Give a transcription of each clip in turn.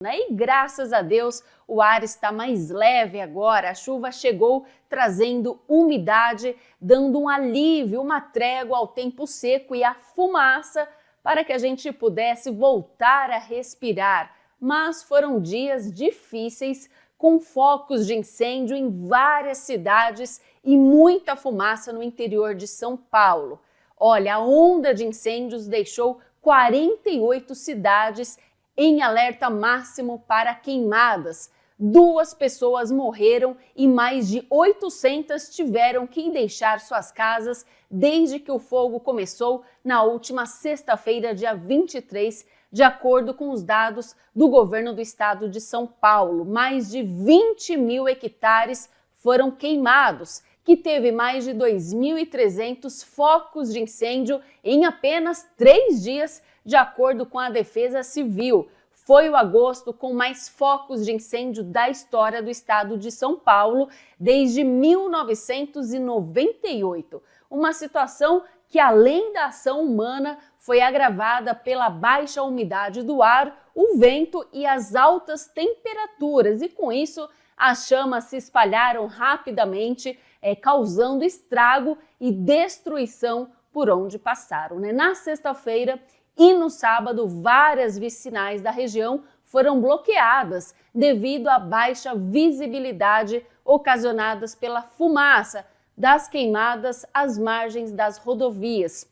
E graças a Deus o ar está mais leve agora. A chuva chegou trazendo umidade, dando um alívio, uma trégua ao tempo seco e à fumaça para que a gente pudesse voltar a respirar. Mas foram dias difíceis, com focos de incêndio em várias cidades e muita fumaça no interior de São Paulo. Olha, a onda de incêndios deixou 48 cidades em alerta máximo para queimadas. 2 pessoas morreram e mais de 800 tiveram que deixar suas casas desde que o fogo começou na última sexta-feira, dia 23, de acordo com os dados do governo do estado de São Paulo. Mais de 20 mil hectares foram queimados, que teve mais de 2.300 focos de incêndio em apenas 3 dias, de acordo com a Defesa Civil. Foi o agosto com mais focos de incêndio da história do estado de São Paulo desde 1998. Uma situação que, além da ação humana, foi agravada pela baixa umidade do ar, o vento e as altas temperaturas. E com isso, as chamas se espalharam rapidamente, causando estrago e destruição por onde passaram. Na sexta-feira e no sábado, várias vicinais da região foram bloqueadas devido à baixa visibilidade ocasionadas pela fumaça das queimadas às margens das rodovias.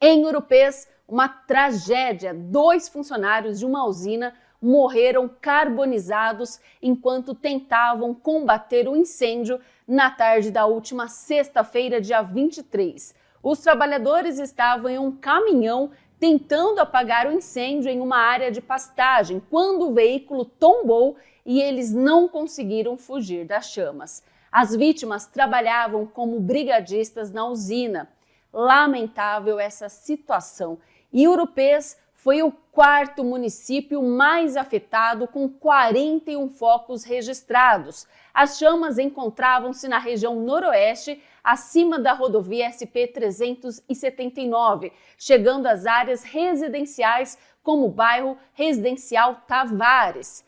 Em Urupês, uma tragédia. 2 funcionários de uma usina morreram carbonizados enquanto tentavam combater o incêndio na tarde da última sexta-feira, dia 23. Os trabalhadores estavam em um caminhão tentando apagar o incêndio em uma área de pastagem, quando o veículo tombou e eles não conseguiram fugir das chamas. As vítimas trabalhavam como brigadistas na usina. Lamentável essa situação. E Urupês foi o 4º município mais afetado, com 41 focos registrados. As chamas encontravam-se na região noroeste, acima da rodovia SP-379, chegando às áreas residenciais, como o bairro residencial Tavares.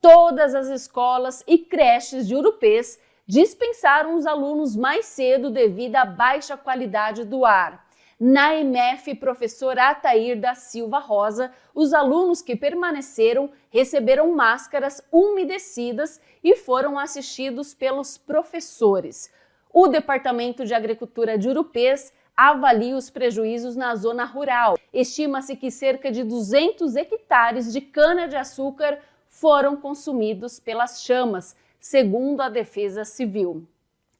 Todas as escolas e creches de Urupês dispensaram os alunos mais cedo devido à baixa qualidade do ar. Na EMF, professor Atair da Silva Rosa, os alunos que permaneceram receberam máscaras umedecidas e foram assistidos pelos professores. O Departamento de Agricultura de Urupês avalia os prejuízos na zona rural. Estima-se que cerca de 200 hectares de cana-de-açúcar foram consumidos pelas chamas, segundo a Defesa Civil.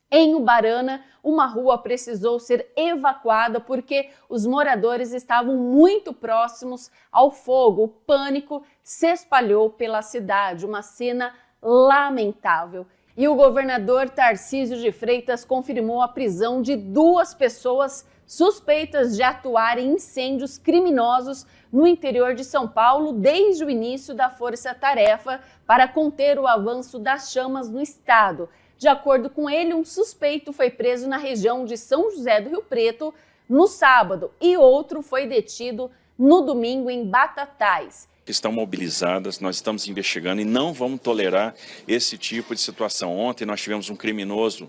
Em Ubarana, uma rua precisou ser evacuada porque os moradores estavam muito próximos ao fogo. O pânico se espalhou pela cidade, uma cena lamentável. E o governador Tarcísio de Freitas confirmou a prisão de 2 pessoas suspeitas de atuar em incêndios criminosos no interior de São Paulo desde o início da força-tarefa para conter o avanço das chamas no estado. De acordo com ele, um suspeito foi preso na região de São José do Rio Preto no sábado e outro foi detido no domingo em Batatais. Estão mobilizadas, nós estamos investigando e não vamos tolerar esse tipo de situação. Ontem nós tivemos um criminoso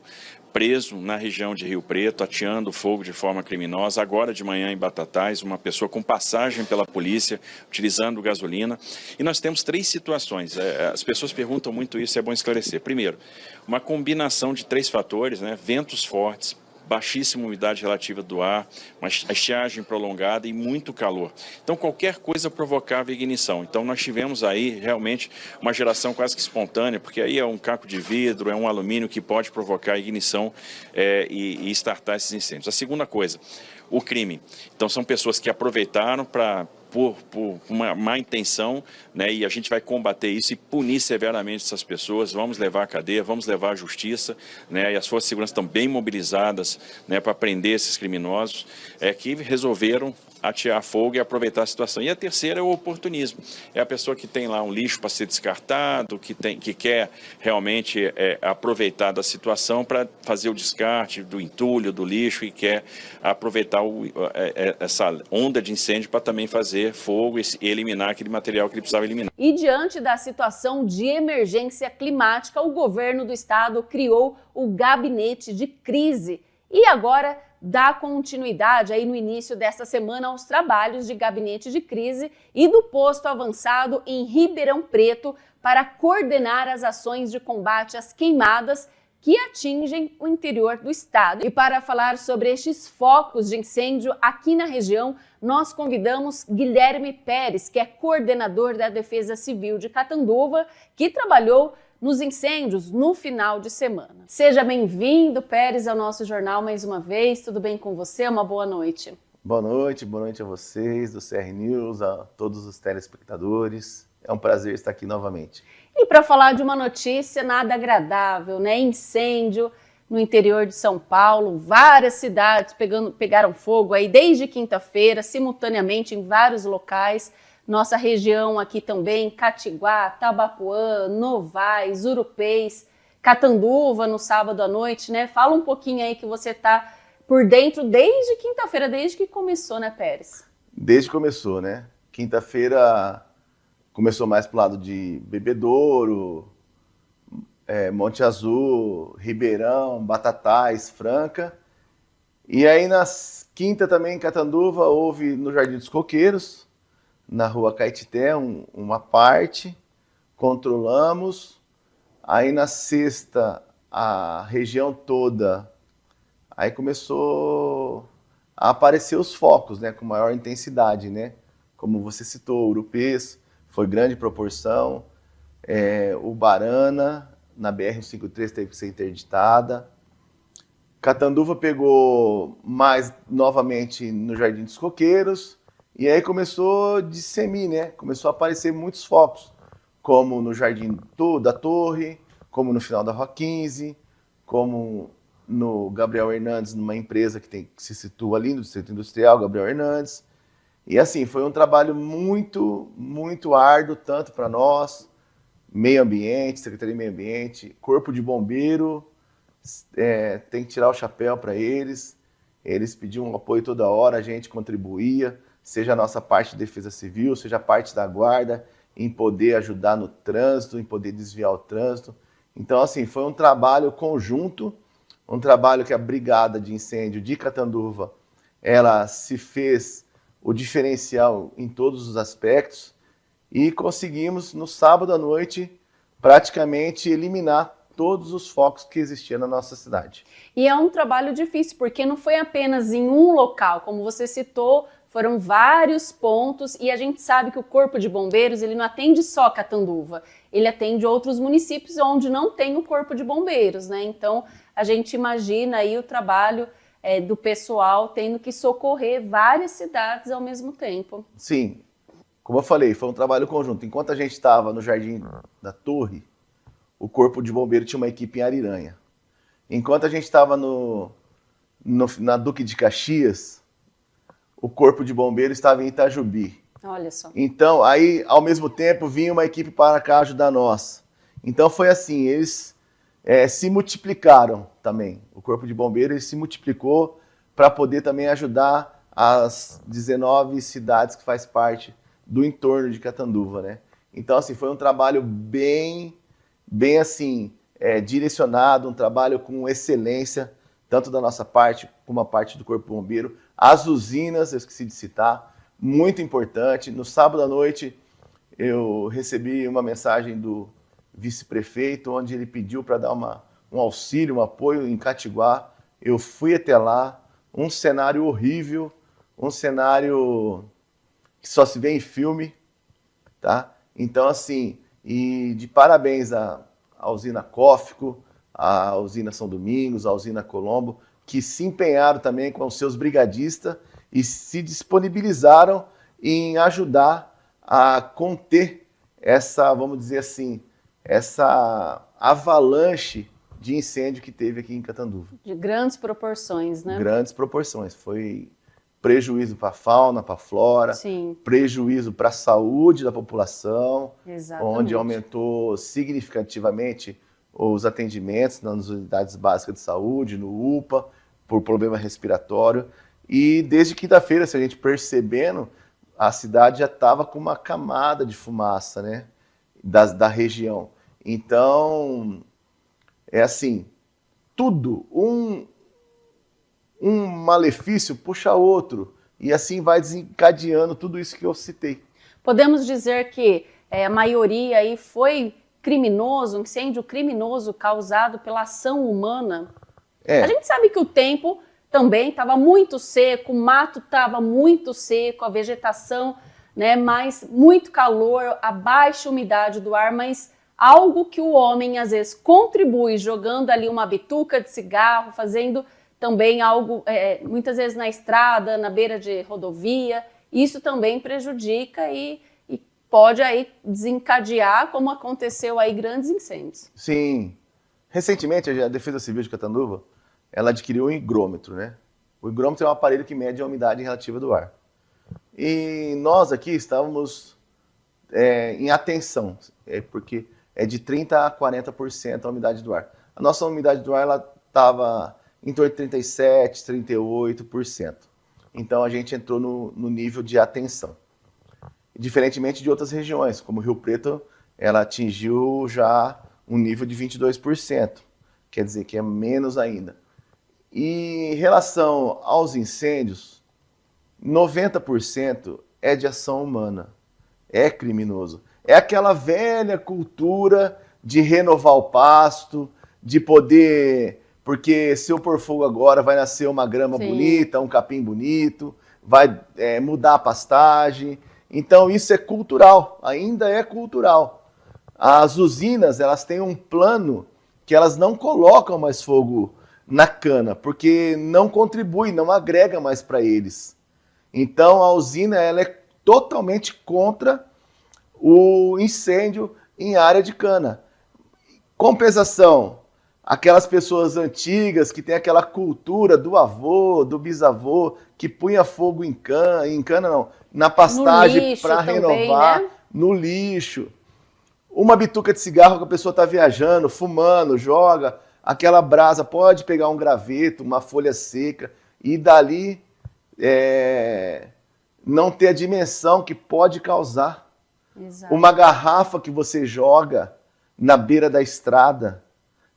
preso na região de Rio Preto, ateando fogo de forma criminosa. Agora de manhã em Batatais, uma pessoa com passagem pela polícia, utilizando gasolina. E nós temos 3 situações. As pessoas perguntam muito isso, é bom esclarecer. Primeiro, uma combinação de 3 fatores, ventos fortes, baixíssima umidade relativa do ar, uma estiagem prolongada e muito calor. Então, qualquer coisa provocava ignição. Então, nós tivemos aí realmente uma geração quase que espontânea, porque aí é um caco de vidro, é um alumínio que pode provocar ignição e startar esses incêndios. A segunda coisa, o crime. Então, são pessoas que aproveitaram por uma má intenção, e a gente vai combater isso e punir severamente essas pessoas, vamos levar à cadeia, vamos levar à justiça, e as forças de segurança estão bem mobilizadas para prender esses criminosos que resolveram atear fogo e aproveitar a situação. E a terceira é o oportunismo. É a pessoa que tem lá um lixo para ser descartado, que quer realmente aproveitar da situação para fazer o descarte do entulho, do lixo, e quer aproveitar essa onda de incêndio para também fazer fogo e eliminar aquele material que ele precisava eliminar. E diante da situação de emergência climática, o governo do estado criou o Gabinete de Crise e agora dá continuidade aí no início desta semana aos trabalhos de gabinete de crise e do posto avançado em Ribeirão Preto para coordenar as ações de combate às queimadas que atingem o interior do estado. E para falar sobre estes focos de incêndio aqui na região, nós convidamos Guilherme Pérez, que é coordenador da Defesa Civil de Catanduva, que trabalhou nos incêndios no final de semana. Seja bem-vindo, Pérez, ao nosso jornal mais uma vez. Tudo bem com você? Uma boa noite. Boa noite a vocês do CR News, a todos os telespectadores. É um prazer estar aqui novamente. E para falar de uma notícia nada agradável, né? Incêndio no interior de São Paulo, várias cidades pegaram fogo aí desde quinta-feira, simultaneamente em vários locais. Nossa região aqui também, Catiguá, Tabapuã, Novais, Urupês, Catanduva no sábado à noite, né? Fala um pouquinho aí que você tá por dentro desde quinta-feira, desde que começou, né, Pérez? Desde que começou, né? Quinta-feira começou mais pro lado de Bebedouro, Monte Azul, Ribeirão, Batatais, Franca. E aí na quinta também em Catanduva houve no Jardim dos Coqueiros, na rua Caetité, uma parte, controlamos. Aí na sexta, a região toda, aí começou a aparecer os focos, né, com maior intensidade, né? Como você citou, Urupês, foi grande proporção. Ubarana, na BR-153, teve que ser interditada. Catanduva pegou mais novamente no Jardim dos Coqueiros. E aí começou a disseminar, né? Começou a aparecer muitos focos, como no Jardim da Torre, como no final da Rua 15, como no Gabriel Hernandes, numa empresa que se situa ali no Distrito Industrial, Gabriel Hernandes. E assim, foi um trabalho muito, muito árduo, tanto para nós, Meio Ambiente, Secretaria de Meio Ambiente, Corpo de Bombeiro, tem que tirar o chapéu para eles. Eles pediam um apoio toda hora, a gente contribuía, seja a nossa parte de defesa civil, seja a parte da guarda, em poder ajudar no trânsito, em poder desviar o trânsito. Então, assim, foi um trabalho conjunto, um trabalho que a Brigada de Incêndio de Catanduva, ela se fez o diferencial em todos os aspectos e conseguimos, no sábado à noite, praticamente eliminar todos os focos que existiam na nossa cidade. E é um trabalho difícil, porque não foi apenas em um local, como você citou, foram vários pontos e a gente sabe que o Corpo de Bombeiros ele não atende só Catanduva, ele atende outros municípios onde não tem o Corpo de Bombeiros, né? Então a gente imagina aí o trabalho do pessoal tendo que socorrer várias cidades ao mesmo tempo. Sim, como eu falei, foi um trabalho conjunto. Enquanto a gente estava no Jardim da Torre, o Corpo de Bombeiro tinha uma equipe em Ariranha. Enquanto a gente estava na Duque de Caxias, o Corpo de Bombeiro estava em Itajubi. Olha só. Então, aí, ao mesmo tempo, vinha uma equipe para cá ajudar nós. Então, foi assim, eles se multiplicaram também. O Corpo de Bombeiro ele se multiplicou para poder também ajudar as 19 cidades que faz parte do entorno de Catanduva, né? Então, assim, foi um trabalho bem assim, direcionado, um trabalho com excelência, tanto da nossa parte como a parte do Corpo Bombeiro. As usinas, eu esqueci de citar, muito importante. No sábado à noite, eu recebi uma mensagem do vice-prefeito, onde ele pediu para dar um auxílio, um apoio em Catiguá. Eu fui até lá, um cenário horrível, um cenário que só se vê em filme, tá? Então, assim, e de parabéns à usina Cófico, à usina São Domingos, à usina Colombo, que se empenharam também com os seus brigadistas e se disponibilizaram em ajudar a conter essa, vamos dizer assim, essa avalanche de incêndio que teve aqui em Catanduva. De grandes proporções, né? Grandes proporções. Foi prejuízo para a fauna, para a flora, Sim. prejuízo para a saúde da população, Exatamente. onde aumentou significativamente os atendimentos nas unidades básicas de saúde, no UPA, por problema respiratório. E desde quinta-feira, se a gente percebendo, a cidade já estava com uma camada de fumaça, né, da região. Então, é assim, tudo, um malefício puxa outro, e assim vai desencadeando tudo isso que eu citei. Podemos dizer que a maioria aí foi criminoso, um incêndio criminoso causado pela ação humana? A gente sabe que o tempo também estava muito seco, o mato estava muito seco, a vegetação, né, mas muito calor, a baixa umidade do ar, mas algo que o homem às vezes contribui jogando ali uma bituca de cigarro, fazendo também algo, muitas vezes na estrada, na beira de rodovia, isso também prejudica e pode aí desencadear, como aconteceu aí, grandes incêndios. Sim. Recentemente, a Defesa Civil de Catanduva, ela adquiriu um higrômetro, né? O higrômetro é um aparelho que mede a umidade relativa do ar. E nós aqui estávamos em atenção, porque é de 30% a 40% a umidade do ar. A nossa umidade do ar ela estava em torno de 37%, 38%. Então a gente entrou no nível de atenção. Diferentemente de outras regiões, como Rio Preto, ela atingiu já um nível de 22%, quer dizer que é menos ainda. E em relação aos incêndios, 90% é de ação humana, é criminoso. É aquela velha cultura de renovar o pasto, de poder, porque se eu pôr fogo agora vai nascer uma grama bonita, um capim bonito, vai mudar a pastagem. Então isso é cultural, ainda é cultural. As usinas, elas têm um plano que elas não colocam mais fogo na cana, porque não contribui, não agrega mais para eles. Então a usina ela é totalmente contra o incêndio em área de cana. Compensação, aquelas pessoas antigas que têm aquela cultura do avô, do bisavô, que punha fogo em cana não, na pastagem para renovar, né? No lixo. Uma bituca de cigarro que a pessoa está viajando, fumando, joga, aquela brasa pode pegar um graveto, uma folha seca, e dali não ter a dimensão que pode causar. Exato. Uma garrafa que você joga na beira da estrada,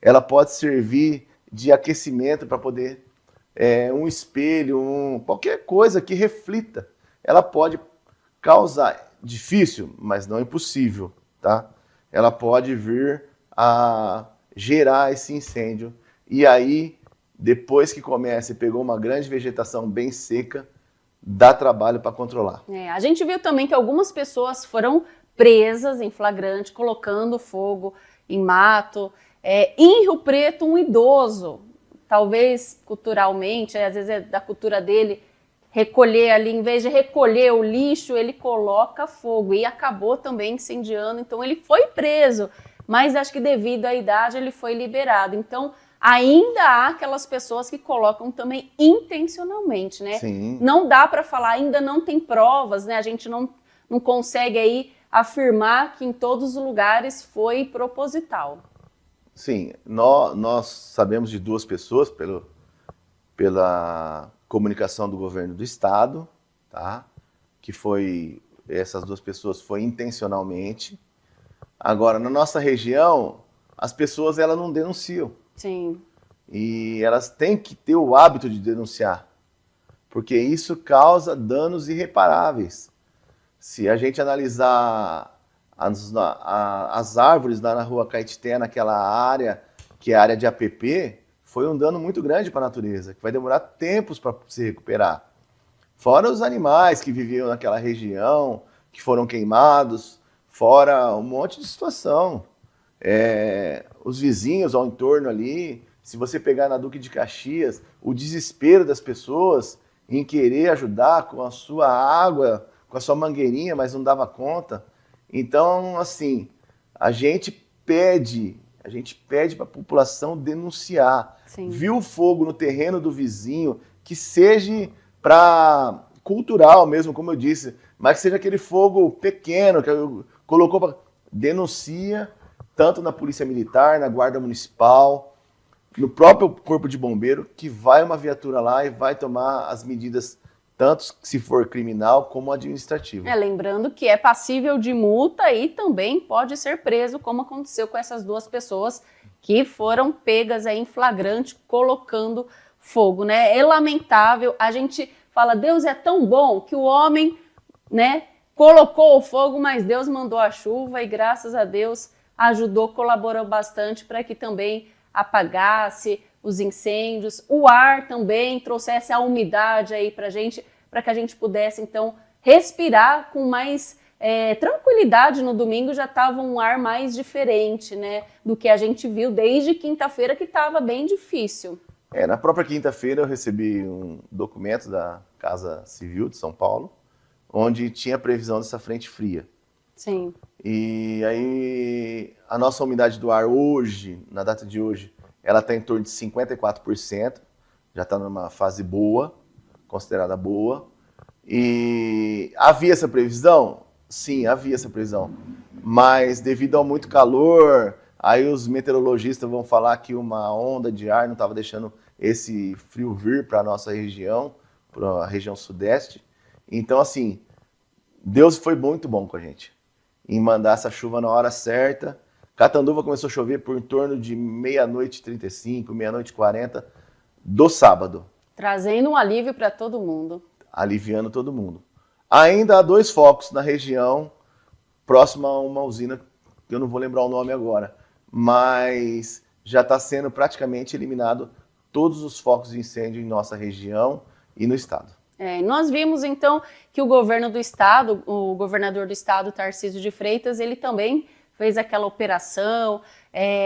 ela pode servir de aquecimento para poder, um espelho, qualquer coisa que reflita. Ela pode causar, difícil, mas não impossível, tá? Ela pode vir a gerar esse incêndio. E aí, depois que começa e pegou uma grande vegetação bem seca, dá trabalho para controlar. A gente viu também que algumas pessoas foram presas em flagrante, colocando fogo em mato. Em Rio Preto, um idoso, talvez culturalmente, às vezes é da cultura dele, recolher ali, em vez de recolher o lixo, ele coloca fogo e acabou também incendiando. Então ele foi preso, mas acho que devido à idade ele foi liberado. Então ainda há aquelas pessoas que colocam também intencionalmente, né? Sim. Não dá para falar, ainda não tem provas, né? A gente não consegue aí afirmar que em todos os lugares foi proposital. Sim, nós sabemos de duas pessoas pela comunicação do governo do estado, tá? Que essas duas pessoas foi intencionalmente. Agora, na nossa região, as pessoas elas não denunciam. Sim. E elas têm que ter o hábito de denunciar, porque isso causa danos irreparáveis. Se a gente analisar as árvores lá na rua Caetité, naquela área, que é a área de APP, foi um dano muito grande para a natureza, que vai demorar tempos para se recuperar. Fora os animais que viviam naquela região, que foram queimados, fora um monte de situação. Os vizinhos ao entorno ali, se você pegar na Duque de Caxias, o desespero das pessoas em querer ajudar com a sua água, com a sua mangueirinha, mas não dava conta. Então, assim, a gente pede para a população denunciar. Sim. Viu fogo no terreno do vizinho, que seja para cultural mesmo, como eu disse, mas que seja aquele fogo pequeno, que colocou pra, denuncia, tanto na Polícia Militar, na Guarda Municipal, no próprio Corpo de Bombeiro, que vai uma viatura lá e vai tomar as medidas, tanto se for criminal como administrativo. Lembrando que é passível de multa e também pode ser preso, como aconteceu com essas duas pessoas que foram pegas aí em flagrante colocando fogo, né? É lamentável, a gente fala, Deus é tão bom que o homem, né, colocou o fogo, mas Deus mandou a chuva e graças a Deus ajudou, colaborou bastante para que também apagasse os incêndios, o ar também trouxesse a umidade aí para que a gente pudesse então respirar com mais tranquilidade. No domingo já estava um ar mais diferente, né, do que a gente viu desde quinta-feira, que estava bem difícil. Na própria quinta-feira eu recebi um documento da Casa Civil de São Paulo, onde tinha previsão dessa frente fria. Sim. E aí a nossa umidade do ar hoje, na data de hoje, ela está em torno de 54%, já está numa fase boa, considerada boa. E havia essa previsão? Sim, havia essa previsão. Mas devido ao muito calor, aí os meteorologistas vão falar que uma onda de ar não estava deixando esse frio vir para a nossa região, para a região sudeste. Então, assim, Deus foi muito bom com a gente em mandar essa chuva na hora certa. Catanduva começou a chover por em torno de 00:35, 00:40 do sábado. Trazendo um alívio para todo mundo. Aliviando todo mundo. Ainda há 2 focos na região, próximo a uma usina, que eu não vou lembrar o nome agora, mas já está sendo praticamente eliminado todos os focos de incêndio em nossa região e no estado. Nós vimos então que o governo do estado, o governador do estado, Tarcísio de Freitas, ele também fez aquela operação,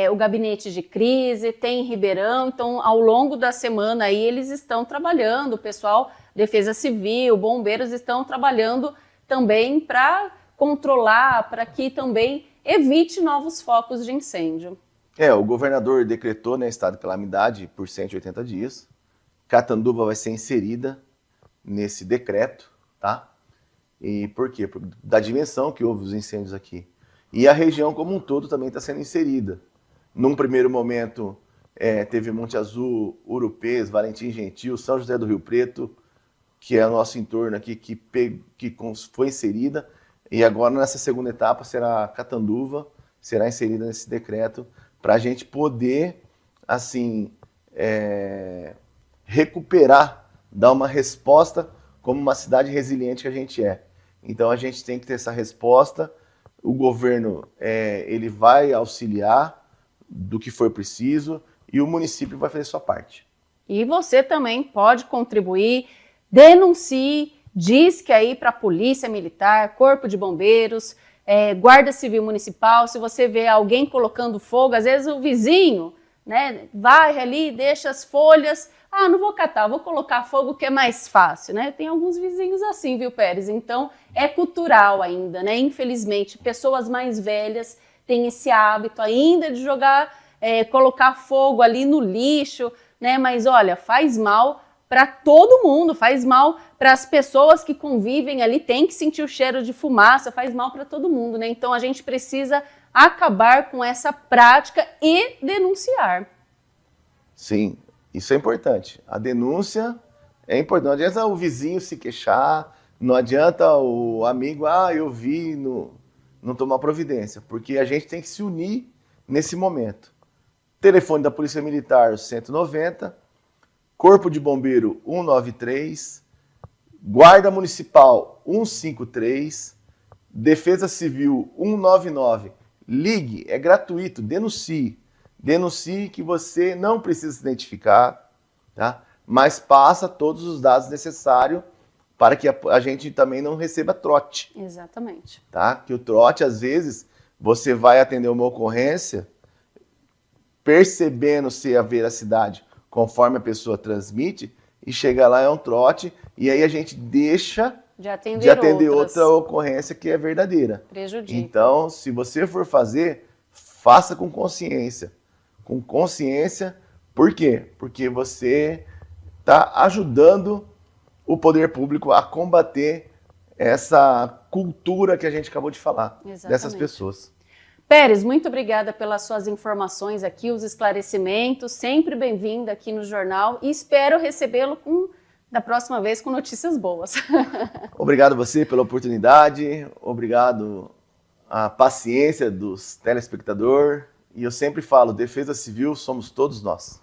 o gabinete de crise, tem em Ribeirão, então ao longo da semana aí eles estão trabalhando, o pessoal, Defesa Civil, bombeiros estão trabalhando também para controlar, para que também evite novos focos de incêndio. O governador decretou, né, estado de calamidade por 180 dias, Catanduva vai ser inserida nesse decreto, tá? E por quê? Da dimensão que houve os incêndios aqui. E a região como um todo também está sendo inserida. Num primeiro momento, teve Monte Azul, Urupês, Valentim Gentil, São José do Rio Preto, que é o nosso entorno aqui, que foi inserida. E agora, nessa segunda etapa, será Catanduva, será inserida nesse decreto, para a gente poder, assim, recuperar, dar uma resposta como uma cidade resiliente que a gente é. Então a gente tem que ter essa resposta, o governo ele vai auxiliar do que for preciso e o município vai fazer sua parte. E você também pode contribuir, denuncie, disque aí para a Polícia Militar, Corpo de Bombeiros, Guarda Civil Municipal. Se você vê alguém colocando fogo, às vezes o vizinho, né, vai ali, deixa as folhas, não vou catar, vou colocar fogo que é mais fácil, né? Tem alguns vizinhos assim, viu, Pérez? Então, é cultural ainda, né? Infelizmente, pessoas mais velhas têm esse hábito ainda de jogar, colocar fogo ali no lixo, né? Mas, olha, faz mal para todo mundo, faz mal para as pessoas que convivem ali, tem que sentir o cheiro de fumaça, faz mal para todo mundo, né? Então, a gente precisa acabar com essa prática e denunciar. Sim. Isso é importante. A denúncia é importante. Não adianta o vizinho se queixar, não adianta o amigo, eu vi, não tomar providência, porque a gente tem que se unir nesse momento. Telefone da Polícia Militar, 190, Corpo de Bombeiro, 193, Guarda Municipal, 153, Defesa Civil, 199. Ligue, é gratuito, denuncie. Denuncie que você não precisa se identificar, tá? Mas passa todos os dados necessários para que a gente também não receba trote. Exatamente. Tá? Que o trote, às vezes, você vai atender uma ocorrência percebendo se a veracidade conforme a pessoa transmite e chega lá é um trote e aí a gente deixa de atender outra ocorrência que é verdadeira. Prejudica. Então, se você for fazer, faça com consciência. Com consciência, por quê? Porque você está ajudando o poder público a combater essa cultura que a gente acabou de falar, dessas pessoas. Pérez, muito obrigada pelas suas informações aqui, os esclarecimentos, sempre bem-vinda aqui no jornal e espero recebê-lo da próxima vez com notícias boas. Obrigado a você pela oportunidade, obrigado à paciência dos telespectadores e eu sempre falo, Defesa Civil somos todos nós.